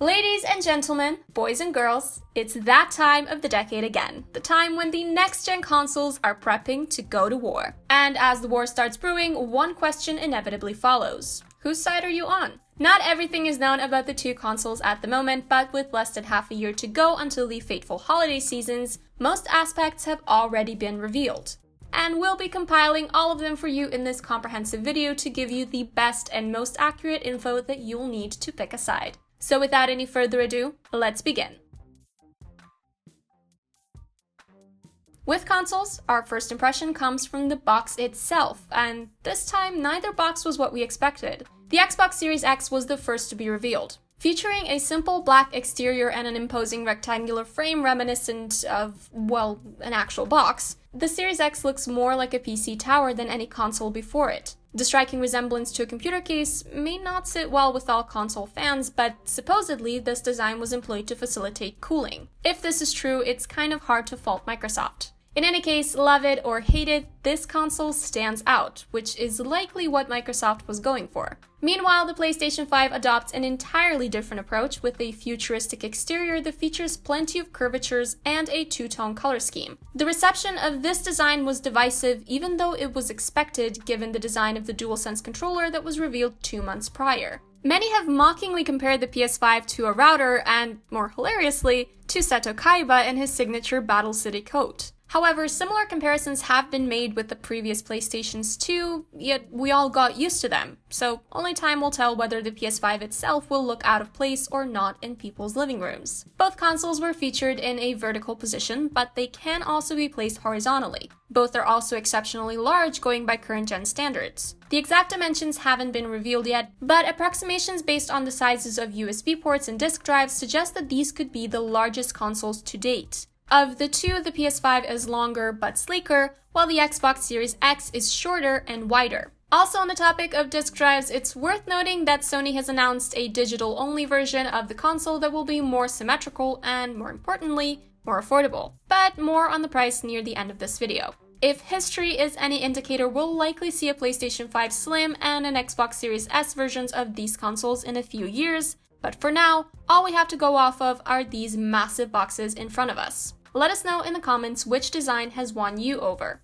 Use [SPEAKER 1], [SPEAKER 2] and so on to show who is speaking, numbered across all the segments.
[SPEAKER 1] Ladies and gentlemen, boys and girls, it's that time of the decade again. The time when the next-gen consoles are prepping to go to war. And as the war starts brewing, one question inevitably follows. Whose side are you on? Not everything is known about the two consoles at the moment, but with less than half a year to go until the fateful holiday seasons, most aspects have already been revealed. And we'll be compiling all of them for you in this comprehensive video to give you the best and most accurate info that you'll need to pick a side. So without any further ado, let's begin. With consoles, our first impression comes from the box itself, and this time neither box was what we expected. The Xbox Series X was the first to be revealed. Featuring a simple black exterior and an imposing rectangular frame reminiscent of, well, an actual box, the Series X looks more like a PC tower than any console before it. The striking resemblance to a computer case may not sit well with all console fans, but supposedly this design was employed to facilitate cooling. If this is true, it's kind of hard to fault Microsoft. In any case, love it or hate it, this console stands out, which is likely what Microsoft was going for. Meanwhile, the PlayStation 5 adopts an entirely different approach with a futuristic exterior that features plenty of curvatures and a two-tone color scheme. The reception of this design was divisive, even though it was expected given the design of the DualSense controller that was revealed 2 months prior. Many have mockingly compared the PS5 to a router and, more hilariously, to Seto Kaiba and his signature Battle City coat. However, similar comparisons have been made with the previous PlayStations too, yet we all got used to them, so only time will tell whether the PS5 itself will look out of place or not in people's living rooms. Both consoles were featured in a vertical position, but they can also be placed horizontally. Both are also exceptionally large going by current-gen standards. The exact dimensions haven't been revealed yet, but approximations based on the sizes of USB ports and disk drives suggest that these could be the largest consoles to date. Of the two, the PS5 is longer but sleeker, while the Xbox Series X is shorter and wider. Also on the topic of disk drives, it's worth noting that Sony has announced a digital-only version of the console that will be more symmetrical and, more importantly, more affordable. But more on the price near the end of this video. If history is any indicator, we'll likely see a PlayStation 5 Slim and an Xbox Series S versions of these consoles in a few years, but for now, all we have to go off of are these massive boxes in front of us. Let us know in the comments which design has won you over.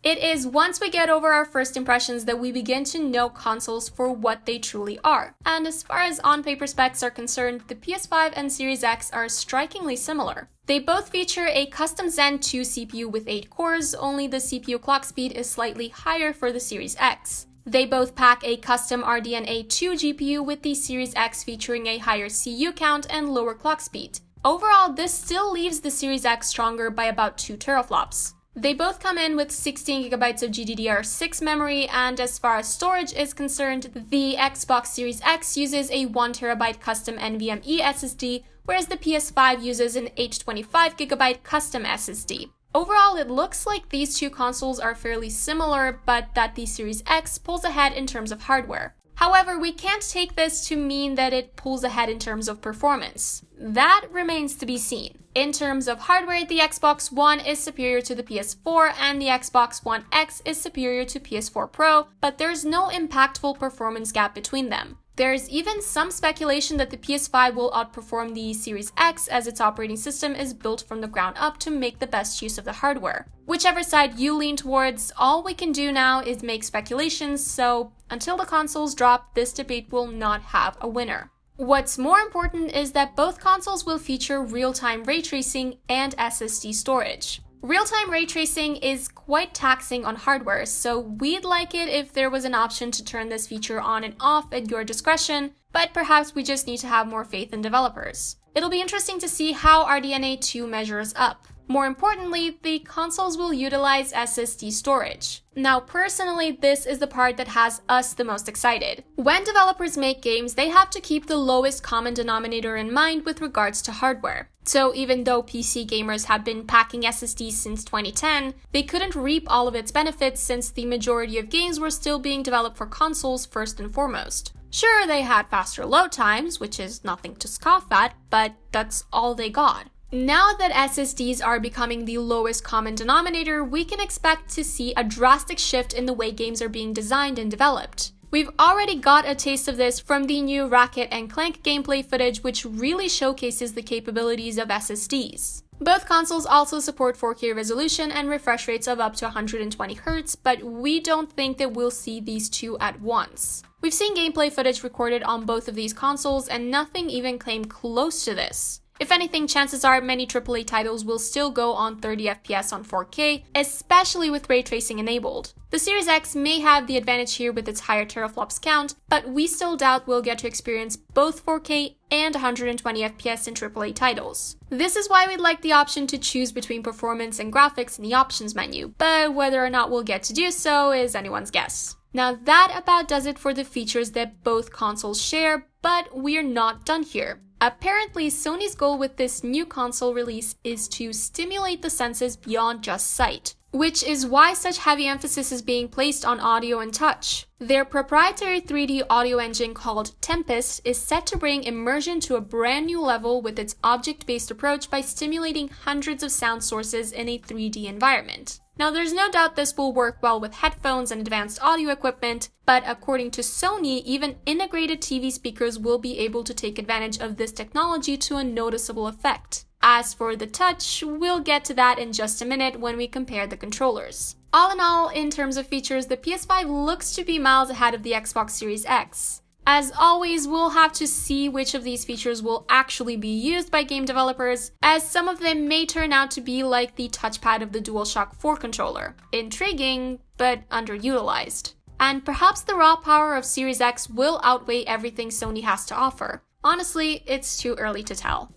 [SPEAKER 1] It is once we get over our first impressions that we begin to know consoles for what they truly are. And as far as on-paper specs are concerned, the PS5 and Series X are strikingly similar. They both feature a custom Zen 2 CPU with 8 cores, only the CPU clock speed is slightly higher for the Series X. They both pack a custom RDNA 2 GPU with the Series X featuring a higher CU count and lower clock speed. Overall, this still leaves the Series X stronger by about 2 teraflops. They both come in with 16GB of GDDR6 memory, and as far as storage is concerned, the Xbox Series X uses a 1TB custom NVMe SSD, whereas the PS5 uses an 825GB custom SSD. Overall, it looks like these two consoles are fairly similar, but that the Series X pulls ahead in terms of hardware. However, we can't take this to mean that it pulls ahead in terms of performance. That remains to be seen. In terms of hardware, the Xbox One is superior to the PS4 and the Xbox One X is superior to PS4 Pro, but there's no impactful performance gap between them. There's even some speculation that the PS5 will outperform the Series X as its operating system is built from the ground up to make the best use of the hardware. Whichever side you lean towards, all we can do now is make speculations, so until the consoles drop, this debate will not have a winner. What's more important is that both consoles will feature real-time ray tracing and SSD storage. Real-time ray tracing is quite taxing on hardware, so we'd like it if there was an option to turn this feature on and off at your discretion, but perhaps we just need to have more faith in developers. It'll be interesting to see how RDNA 2 measures up. More importantly, the consoles will utilize SSD storage. Now, personally, this is the part that has us the most excited. When developers make games, they have to keep the lowest common denominator in mind with regards to hardware. So even though PC gamers have been packing SSDs since 2010, they couldn't reap all of its benefits since the majority of games were still being developed for consoles first and foremost. Sure, they had faster load times, which is nothing to scoff at, but that's all they got. Now that SSDs are becoming the lowest common denominator, we can expect to see a drastic shift in the way games are being designed and developed. We've already got a taste of this from the new Ratchet and Clank gameplay footage, which really showcases the capabilities of SSDs. Both consoles also support 4K resolution and refresh rates of up to 120Hz, but we don't think that we'll see these two at once. We've seen gameplay footage recorded on both of these consoles, and nothing even came close to this. If anything, chances are many AAA titles will still go on 30 FPS on 4K, especially with ray tracing enabled. The Series X may have the advantage here with its higher teraflops count, but we still doubt we'll get to experience both 4K and 120 FPS in AAA titles. This is why we'd like the option to choose between performance and graphics in the options menu, but whether or not we'll get to do so is anyone's guess. Now that about does it for the features that both consoles share, but we're not done here. Apparently, Sony's goal with this new console release is to stimulate the senses beyond just sight, which is why such heavy emphasis is being placed on audio and touch. Their proprietary 3D audio engine called Tempest is set to bring immersion to a brand new level with its object-based approach by stimulating hundreds of sound sources in a 3D environment. Now, there's no doubt this will work well with headphones and advanced audio equipment, but according to Sony, even integrated TV speakers will be able to take advantage of this technology to a noticeable effect. As for the touch, we'll get to that in just a minute when we compare the controllers. All in all, in terms of features, the PS5 looks to be miles ahead of the Xbox Series X. As always, we'll have to see which of these features will actually be used by game developers, as some of them may turn out to be like the touchpad of the DualShock 4 controller. Intriguing, but underutilized. And perhaps the raw power of Series X will outweigh everything Sony has to offer. Honestly, it's too early to tell.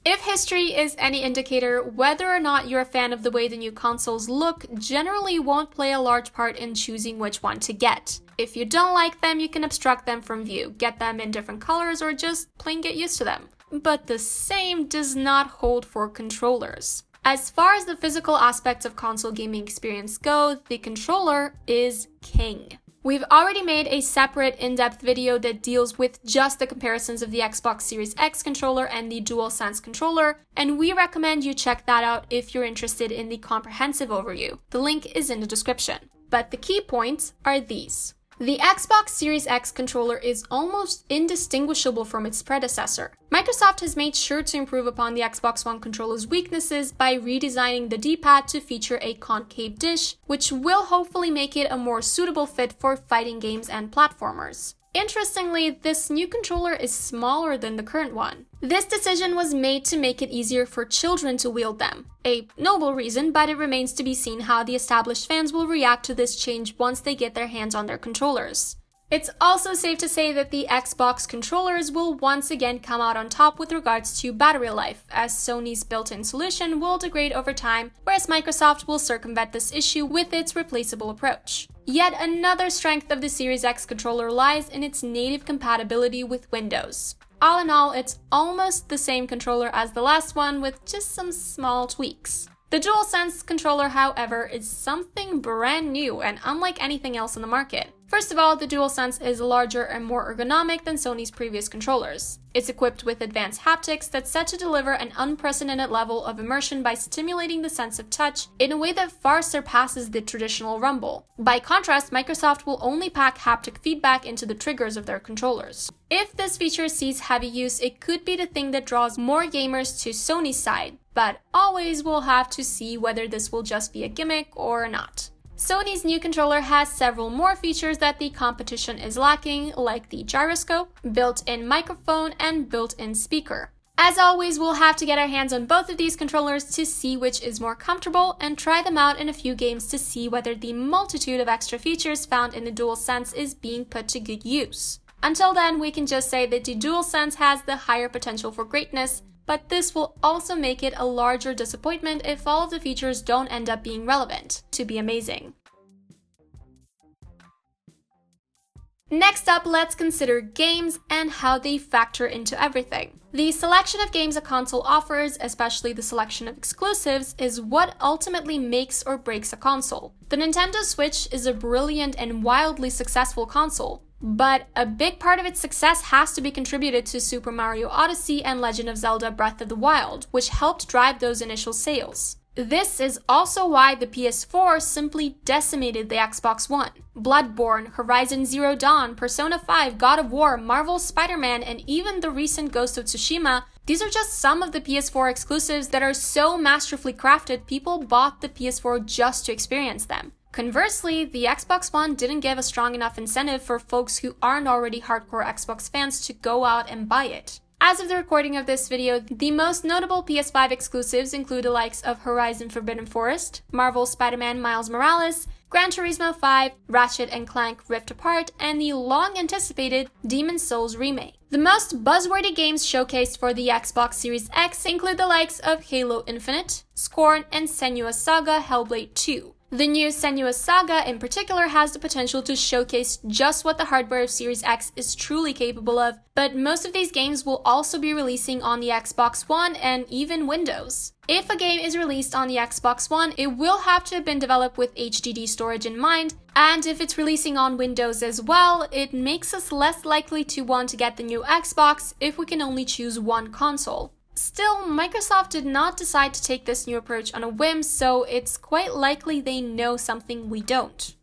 [SPEAKER 1] If history is any indicator, whether or not you're a fan of the way the new consoles look generally won't play a large part in choosing which one to get. If you don't like them, you can abstract them from view, get them in different colors, or just plain get used to them. But the same does not hold for controllers. As far as the physical aspects of console gaming experience go, the controller is king. We've already made a separate in-depth video that deals with just the comparisons of the Xbox Series X controller and the DualSense controller, and we recommend you check that out if you're interested in the comprehensive overview. The link is in the description. But the key points are these. The Xbox Series X controller is almost indistinguishable from its predecessor. Microsoft has made sure to improve upon the Xbox One controller's weaknesses by redesigning the D-pad to feature a concave dish, which will hopefully make it a more suitable fit for fighting games and platformers. Interestingly, this new controller is smaller than the current one. This decision was made to make it easier for children to wield them. A noble reason, but it remains to be seen how the established fans will react to this change once they get their hands on their controllers. It's also safe to say that the Xbox controllers will once again come out on top with regards to battery life, as Sony's built-in solution will degrade over time, whereas Microsoft will circumvent this issue with its replaceable approach. Yet another strength of the Series X controller lies in its native compatibility with Windows. All in all, it's almost the same controller as the last one with just some small tweaks. The DualSense controller, however, is something brand new and unlike anything else on the market. First of all, the DualSense is larger and more ergonomic than Sony's previous controllers. It's equipped with advanced haptics that's set to deliver an unprecedented level of immersion by stimulating the sense of touch in a way that far surpasses the traditional rumble. By contrast, Microsoft will only pack haptic feedback into the triggers of their controllers. If this feature sees heavy use, it could be the thing that draws more gamers to Sony's side, but always we'll have to see whether this will just be a gimmick or not. Sony's new controller has several more features that the competition is lacking, like the gyroscope, built-in microphone, and built-in speaker. As always, we'll have to get our hands on both of these controllers to see which is more comfortable and try them out in a few games to see whether the multitude of extra features found in the DualSense is being put to good use. Until then, we can just say that the DualSense has the higher potential for greatness, but this will also make it a larger disappointment if all of the features don't end up being relevant to be amazing. Next up, let's consider games and how they factor into everything. The selection of games a console offers, especially the selection of exclusives, is what ultimately makes or breaks a console. The Nintendo Switch is a brilliant and wildly successful console, but a big part of its success has to be contributed to Super Mario Odyssey and Legend of Zelda Breath of the Wild, which helped drive those initial sales. This is also why the PS4 simply decimated the Xbox One. Bloodborne, Horizon Zero Dawn, Persona 5, God of War, Marvel's Spider-Man, and even the recent Ghost of Tsushima, these are just some of the PS4 exclusives that are so masterfully crafted people bought the PS4 just to experience them. Conversely, the Xbox One didn't give a strong enough incentive for folks who aren't already hardcore Xbox fans to go out and buy it. As of the recording of this video, the most notable PS5 exclusives include the likes of Horizon Forbidden Forest, Marvel's Spider-Man Miles Morales, Gran Turismo 5, Ratchet & Clank Rift Apart, and the long-anticipated Demon's Souls remake. The most buzzworthy games showcased for the Xbox Series X include the likes of Halo Infinite, Scorn, and Senua's Saga Hellblade 2. The new Senua's Saga in particular has the potential to showcase just what the hardware of Series X is truly capable of, but most of these games will also be releasing on the Xbox One and even Windows. If a game is released on the Xbox One, it will have to have been developed with HDD storage in mind, and if it's releasing on Windows as well, it makes us less likely to want to get the new Xbox if we can only choose one console. Still, Microsoft did not decide to take this new approach on a whim, so it's quite likely they know something we don't.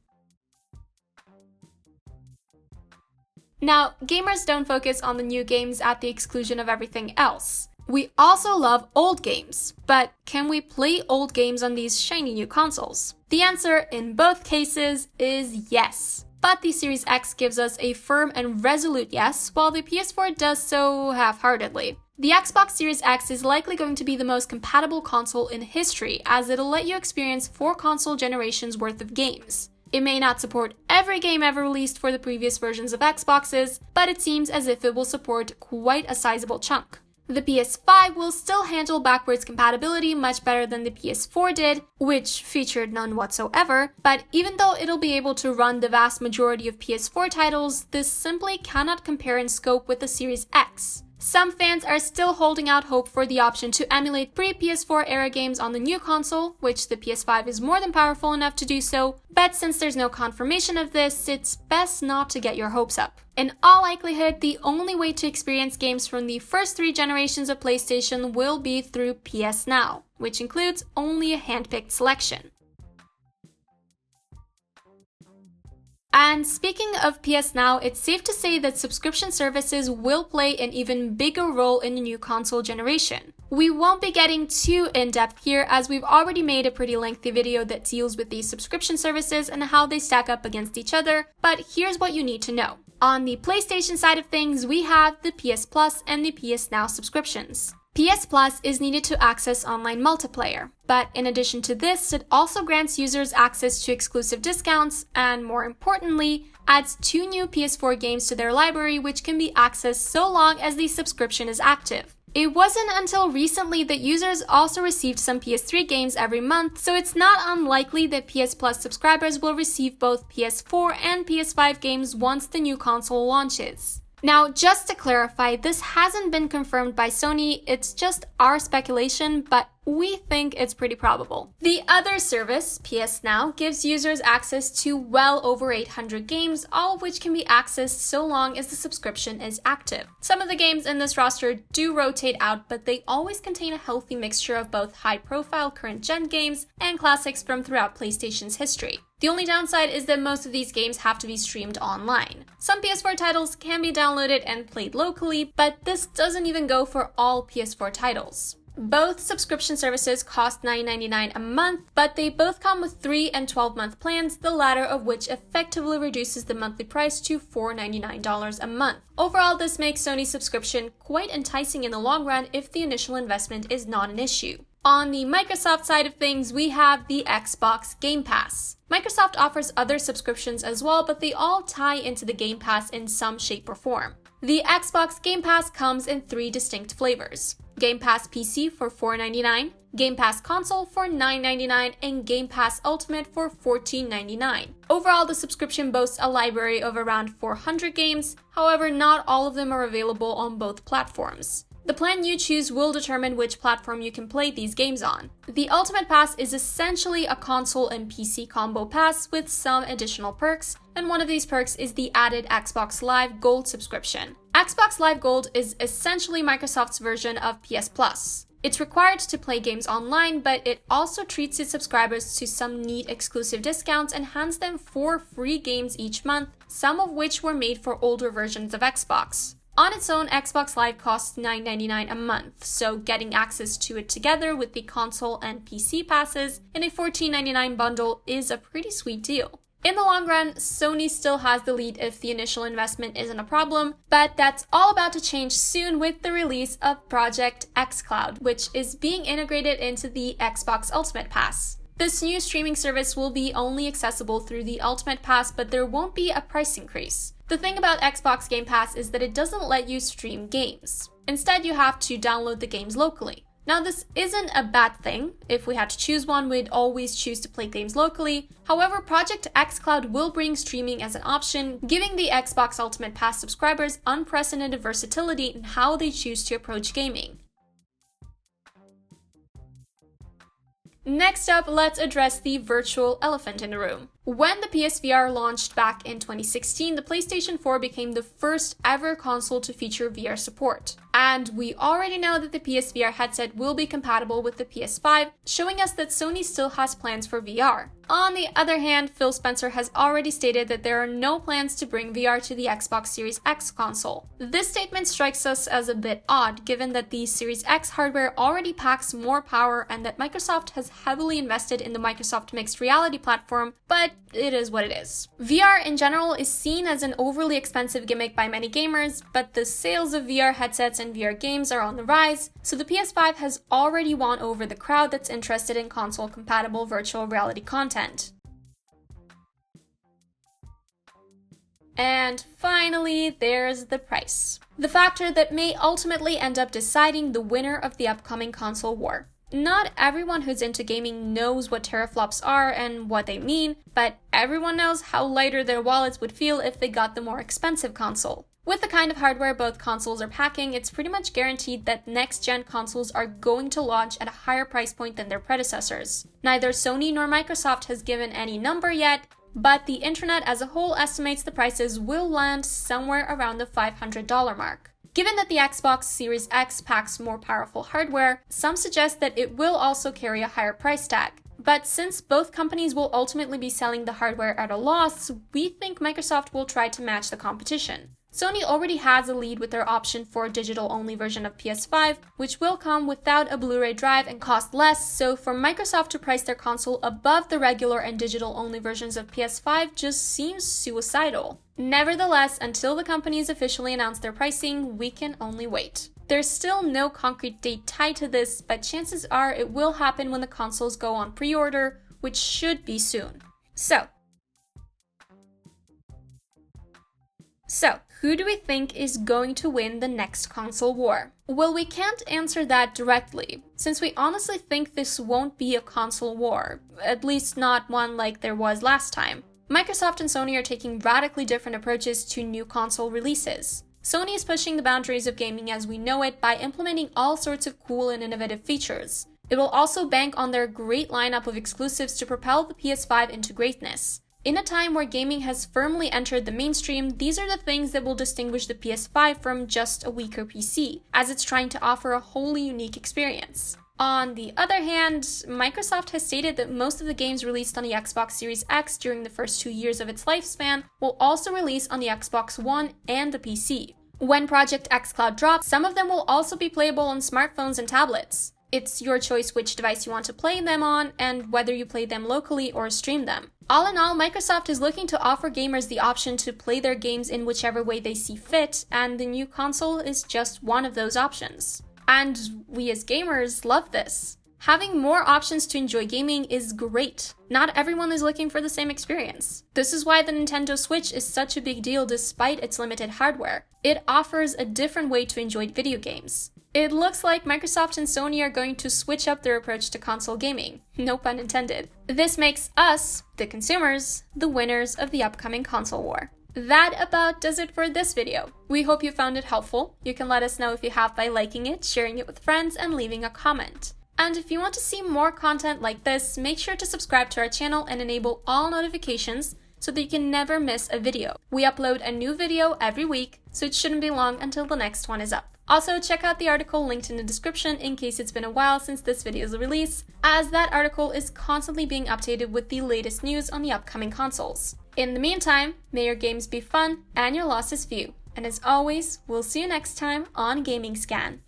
[SPEAKER 1] Now, gamers don't focus on the new games at the exclusion of everything else. We also love old games, but can we play old games on these shiny new consoles? The answer in both cases is yes. But the Series X gives us a firm and resolute yes, while the PS4 does so half-heartedly. The Xbox Series X is likely going to be the most compatible console in history, as it'll let you experience 4 console generations worth of games. It may not support every game ever released for the previous versions of Xboxes, but it seems as if it will support quite a sizable chunk. The PS5 will still handle backwards compatibility much better than the PS4 did, which featured none whatsoever, but even though it'll be able to run the vast majority of PS4 titles, this simply cannot compare in scope with the Series X. Some fans are still holding out hope for the option to emulate pre-PS4 era games on the new console, which the PS5 is more than powerful enough to do so, but since there's no confirmation of this, it's best not to get your hopes up. In all likelihood, the only way to experience games from the first 3 generations of PlayStation will be through PS Now, which includes only a hand-picked selection. And speaking of PS Now, it's safe to say that subscription services will play an even bigger role in the new console generation. We won't be getting too in-depth here, as we've already made a pretty lengthy video that deals with these subscription services and how they stack up against each other, but here's what you need to know. On the PlayStation side of things, we have the PS Plus and the PS Now subscriptions. PS Plus is needed to access online multiplayer, but in addition to this, it also grants users access to exclusive discounts and, more importantly, adds 2 new PS4 games to their library which can be accessed so long as the subscription is active. It wasn't until recently that users also received some PS3 games every month, so it's not unlikely that PS Plus subscribers will receive both PS4 and PS5 games once the new console launches. Now, just to clarify, this hasn't been confirmed by Sony, it's just our speculation, but we think it's pretty probable. The other service, PS Now, gives users access to well over 800 games, all of which can be accessed so long as the subscription is active. Some of the games in this roster do rotate out, but they always contain a healthy mixture of both high-profile current-gen games and classics from throughout PlayStation's history. The only downside is that most of these games have to be streamed online. Some PS4 titles can be downloaded and played locally, but this doesn't even go for all PS4 titles. Both subscription services cost $9.99 a month, but they both come with 3 and 12-month plans, the latter of which effectively reduces the monthly price to $4.99 a month. Overall, this makes Sony's subscription quite enticing in the long run if the initial investment is not an issue. On the Microsoft side of things, we have the Xbox Game Pass. Microsoft offers other subscriptions as well, but they all tie into the Game Pass in some shape or form. The Xbox Game Pass comes in 3 distinct flavors: Game Pass PC for $4.99, Game Pass Console for $9.99, and Game Pass Ultimate for $14.99. Overall, the subscription boasts a library of around 400 games, however, not all of them are available on both platforms. The plan you choose will determine which platform you can play these games on. The Ultimate Pass is essentially a console and PC combo pass with some additional perks, and one of these perks is the added Xbox Live Gold subscription. Xbox Live Gold is essentially Microsoft's version of PS Plus. It's required to play games online, but it also treats its subscribers to some neat exclusive discounts and hands them 4 free games each month, some of which were made for older versions of Xbox. On its own, Xbox Live costs $9.99 a month, so getting access to it together with the console and PC passes in a $14.99 bundle is a pretty sweet deal. In the long run, Sony still has the lead if the initial investment isn't a problem, but that's all about to change soon with the release of Project xCloud, which is being integrated into the Xbox Ultimate Pass. This new streaming service will be only accessible through the Ultimate Pass, but there won't be a price increase. The thing about Xbox Game Pass is that it doesn't let you stream games. Instead, you have to download the games locally. Now, this isn't a bad thing. If we had to choose one, we'd always choose to play games locally. However, Project xCloud will bring streaming as an option, giving the Xbox Ultimate Pass subscribers unprecedented versatility in how they choose to approach gaming. Next up, let's address the virtual elephant in the room. When the PSVR launched back in 2016, the PlayStation 4 became the first ever console to feature VR support. And we already know that the PSVR headset will be compatible with the PS5, showing us that Sony still has plans for VR. On the other hand, Phil Spencer has already stated that there are no plans to bring VR to the Xbox Series X console. This statement strikes us as a bit odd, given that the Series X hardware already packs more power and that Microsoft has heavily invested in the Microsoft Mixed Reality platform, but it is what it is. VR in general is seen as an overly expensive gimmick by many gamers, but the sales of VR headsets and VR games are on the rise, so the PS5 has already won over the crowd that's interested in console-compatible virtual reality content. And finally, there's the price. The factor that may ultimately end up deciding the winner of the upcoming console war. Not everyone who's into gaming knows what teraflops are and what they mean, but everyone knows how lighter their wallets would feel if they got the more expensive console. With the kind of hardware both consoles are packing, it's pretty much guaranteed that next-gen consoles are going to launch at a higher price point than their predecessors. Neither Sony nor Microsoft has given any number yet, but the internet as a whole estimates the prices will land somewhere around the $500 mark. Given that the Xbox Series X packs more powerful hardware, some suggest that it will also carry a higher price tag. But since both companies will ultimately be selling the hardware at a loss, we think Microsoft will try to match the competition. Sony already has a lead with their option for a digital-only version of PS5, which will come without a Blu-ray drive and cost less, so for Microsoft to price their console above the regular and digital-only versions of PS5 just seems suicidal. Nevertheless, until the companies officially announce their pricing, we can only wait. There's still no concrete date tied to this, but chances are it will happen when the consoles go on pre-order, which should be soon. So, who do we think is going to win the next console war? Well, we can't answer that directly, since we honestly think this won't be a console war, at least not one like there was last time. Microsoft and Sony are taking radically different approaches to new console releases. Sony is pushing the boundaries of gaming as we know it by implementing all sorts of cool and innovative features. It will also bank on their great lineup of exclusives to propel the PS5 into greatness. In a time where gaming has firmly entered the mainstream, these are the things that will distinguish the PS5 from just a weaker PC, as it's trying to offer a wholly unique experience. On the other hand, Microsoft has stated that most of the games released on the Xbox Series X during the first 2 years of its lifespan will also release on the Xbox One and the PC. When Project xCloud drops, some of them will also be playable on smartphones and tablets. It's your choice which device you want to play them on and whether you play them locally or stream them. All in all, Microsoft is looking to offer gamers the option to play their games in whichever way they see fit, and the new console is just one of those options. And we as gamers love this. Having more options to enjoy gaming is great. Not everyone is looking for the same experience. This is why the Nintendo Switch is such a big deal despite its limited hardware. It offers a different way to enjoy video games. It looks like Microsoft and Sony are going to switch up their approach to console gaming. No pun intended. This makes us, the consumers, the winners of the upcoming console war. That about does it for this video. We hope you found it helpful. You can let us know if you have by liking it, sharing it with friends, and leaving a comment. And if you want to see more content like this, make sure to subscribe to our channel and enable all notifications so that you can never miss a video. We upload a new video every week, so it shouldn't be long until the next one is up. Also, check out the article linked in the description in case it's been a while since this video's release, as that article is constantly being updated with the latest news on the upcoming consoles. In the meantime, may your games be fun and your losses few. And as always, we'll see you next time on Gaming Scan.